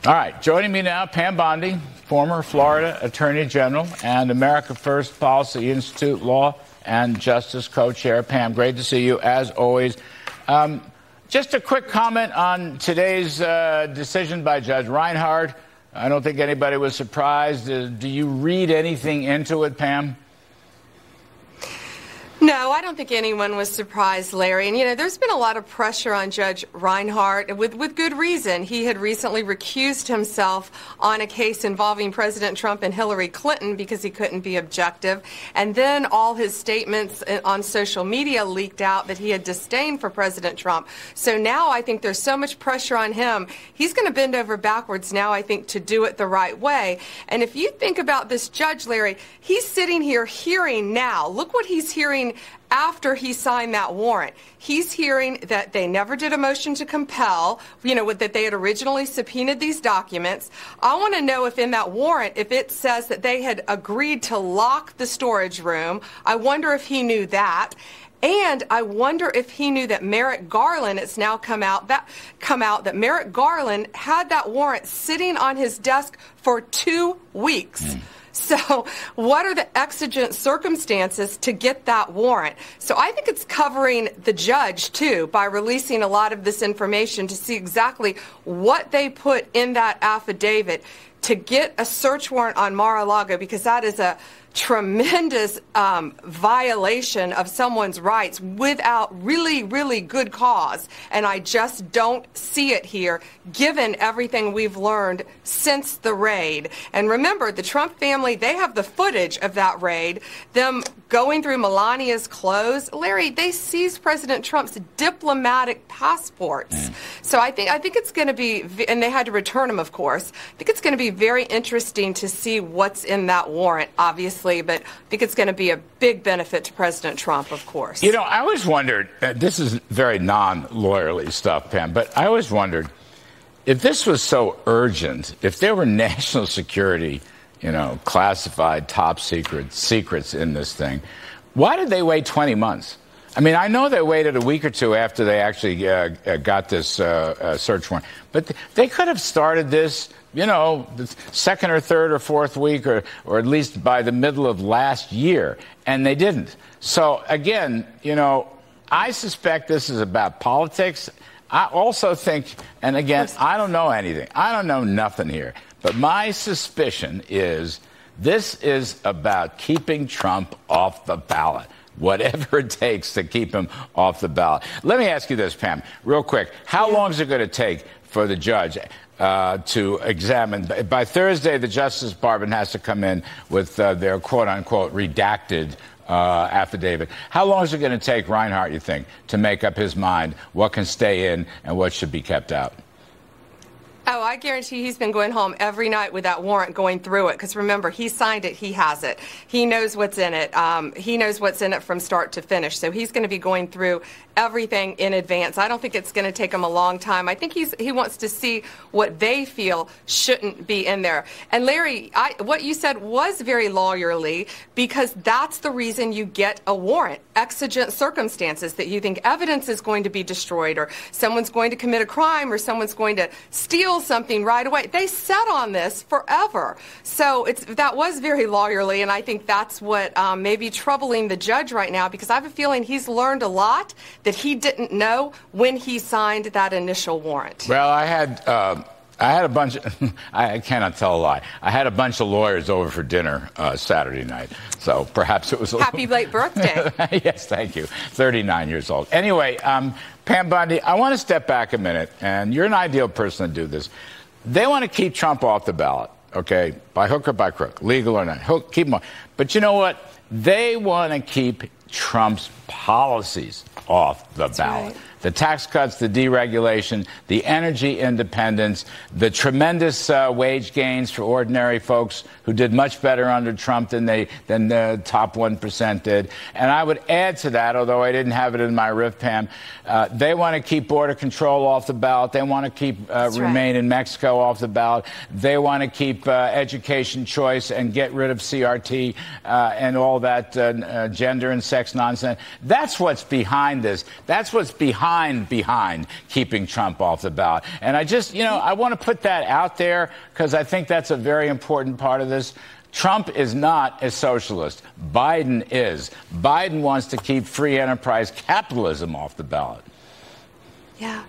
All right, joining me now, Pam Bondi, former Florida Attorney General and America First Policy Institute Law and Justice Co-Chair. Pam, great to see you, as always. Just a quick comment on today's decision by Judge Reinhardt. I don't think anybody was surprised. Do you read anything into it, Pam? No, I don't think anyone was surprised, Larry. And, there's been a lot of pressure on Judge Reinhardt with good reason. He had recently recused himself on a case involving President Trump and Hillary Clinton because he couldn't be objective. And then all his statements on social media leaked out that he had disdain for President Trump. So now I think there's so much pressure on him. He's going to bend over backwards now, I think, to do it the right way. And if you think about this judge, Larry, he's sitting here hearing now. Look what he's hearing after he signed that warrant. He's hearing that they never did a motion to compel, that they had originally subpoenaed these documents. I want to know if in that warrant, if it says that they had agreed to lock the storage room. I wonder if he knew that. And I wonder if he knew that Merrick Garland, it's now come out that Merrick Garland had that warrant sitting on his desk for 2 weeks. So what are the exigent circumstances to get that warrant? So I think it's covering the judge, too, by releasing a lot of this information to see exactly what they put in that affidavit to get a search warrant on Mar-a-Lago, because that is a tremendous violation of someone's rights without really, really good cause. And I just don't see it here, given everything we've learned since the raid. And remember, the Trump family, they have the footage of that raid, them going through Melania's clothes. Larry, they seized President Trump's diplomatic passports. So I think it's going to be, and they had to return them, of course. I think it's going to be very interesting to see what's in that warrant, obviously, but I think it's going to be a big benefit to President Trump, of course. I always wondered, this is very non-lawyerly stuff, Pam, but I always wondered, if this was so urgent, if there were national security, classified top secrets in this thing, why did they wait 20 months? I mean, I know they waited a week or two after they actually got this search warrant, but they could have started this, the second or third or fourth week, or at least by the middle of last year, and they didn't. So again, I suspect this is about politics. I also think, and again, I don't know anything. I don't know nothing here. But my suspicion is this is about keeping Trump off the ballot, whatever it takes to keep him off the ballot. Let me ask you this, Pam, real quick. How long is it going to take for the judge to examine? By Thursday, the Justice Department has to come in with their quote-unquote redacted affidavit. How long is it going to take Reinhardt, you think, to make up his mind what can stay in and what should be kept out? Oh, I guarantee he's been going home every night with that warrant, going through it. Because remember, he signed it. He has it. He knows what's in it. He knows what's in it from start to finish. So he's going to be going through everything in advance. I don't think it's going to take him a long time. I think he wants to see what they feel shouldn't be in there. And Larry, what you said was very lawyerly, because that's the reason you get a warrant. Exigent circumstances, that you think evidence is going to be destroyed, or someone's going to commit a crime, or someone's going to steal something right away. They sat on this forever. So that was very lawyerly, and I think that's what may be troubling the judge right now, because I have a feeling he's learned a lot that he didn't know when he signed that initial warrant. Well, I had a bunch of, I cannot tell a lie. I had a bunch of lawyers over for dinner Saturday night, so perhaps it was a Happy late birthday. Yes, thank you. 39 years old. Anyway, Pam Bondi, I want to step back a minute, and you're an ideal person to do this. They want to keep Trump off the ballot, okay, by hook or by crook, legal or not. Keep him on. But you know what? They want to keep Trump's policies off the ballot. Right. The tax cuts, the deregulation, the energy independence, the tremendous wage gains for ordinary folks who did much better under Trump than the top 1% did. And I would add to that, although I didn't have it in my riff, Pam, they want to keep border control off the ballot. They want to keep remain in Mexico off the ballot. They want to keep education choice and get rid of CRT and all that gender and sex nonsense. That's what's behind this. That's what's behind behind keeping Trump off the ballot. And I just, I want to put that out there because I think that's a very important part of this. Trump is not a socialist. Biden is. Biden wants to keep free enterprise capitalism off the ballot. Yeah.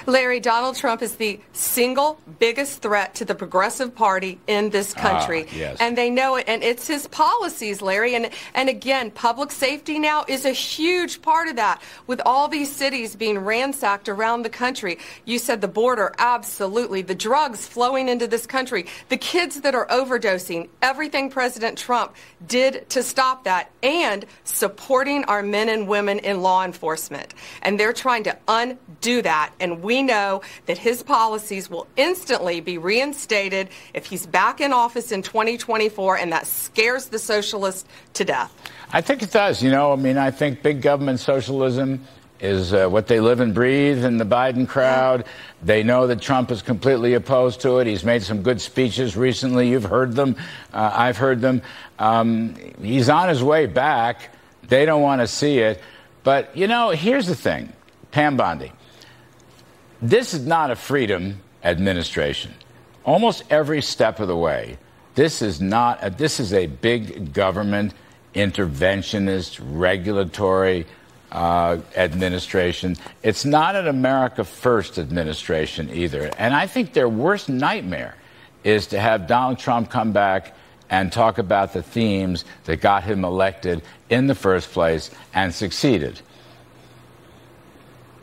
Larry, Donald Trump is the single biggest threat to the Progressive Party in this country. Yes. And they know it. And it's his policies, Larry. And again, public safety now is a huge part of that. With all these cities being ransacked around the country, you said the border, absolutely. The drugs flowing into this country, the kids that are overdosing, everything President Trump did to stop that, and supporting our men and women in law enforcement. And they're trying to undo that. And we know that his policies will instantly be reinstated if he's back in office in 2024, and that scares the socialists to death. I think it does. I think big government socialism is what they live and breathe in the Biden crowd. They know that Trump is completely opposed to it. He's made some good speeches recently. You've heard them. I've heard them. He's on his way back. They don't want to see it. But, here's the thing, Pam Bondi. This is not a freedom administration. Almost every step of the way, this is a big government interventionist regulatory administration. It's not an America First administration either. And I think their worst nightmare is to have Donald Trump come back and talk about the themes that got him elected in the first place and succeeded.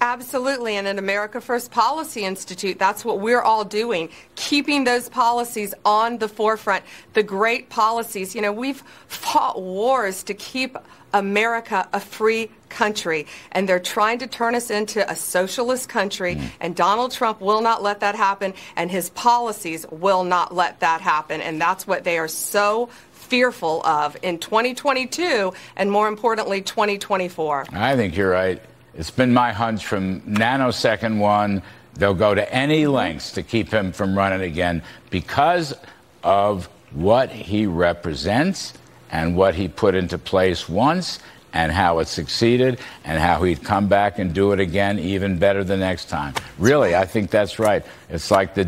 Absolutely. And at America First Policy Institute, that's what we're all doing, keeping those policies on the forefront, the great policies. We've fought wars to keep America a free country, and they're trying to turn us into a socialist country, and Donald Trump will not let that happen, and his policies will not let that happen, and that's what they are so fearful of in 2022 and, more importantly, 2024. I think you're right. It's been my hunch from nanosecond one, they'll go to any lengths to keep him from running again because of what he represents and what he put into place once and how it succeeded and how he'd come back and do it again even better the next time. Really, I think that's right. It's like the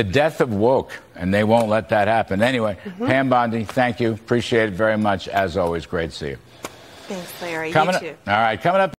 death of woke, and they won't let that happen. Anyway, Pam Bondi, thank you. Appreciate it very much. As always, great to see you. Thanks, Larry. You too. All right, coming up.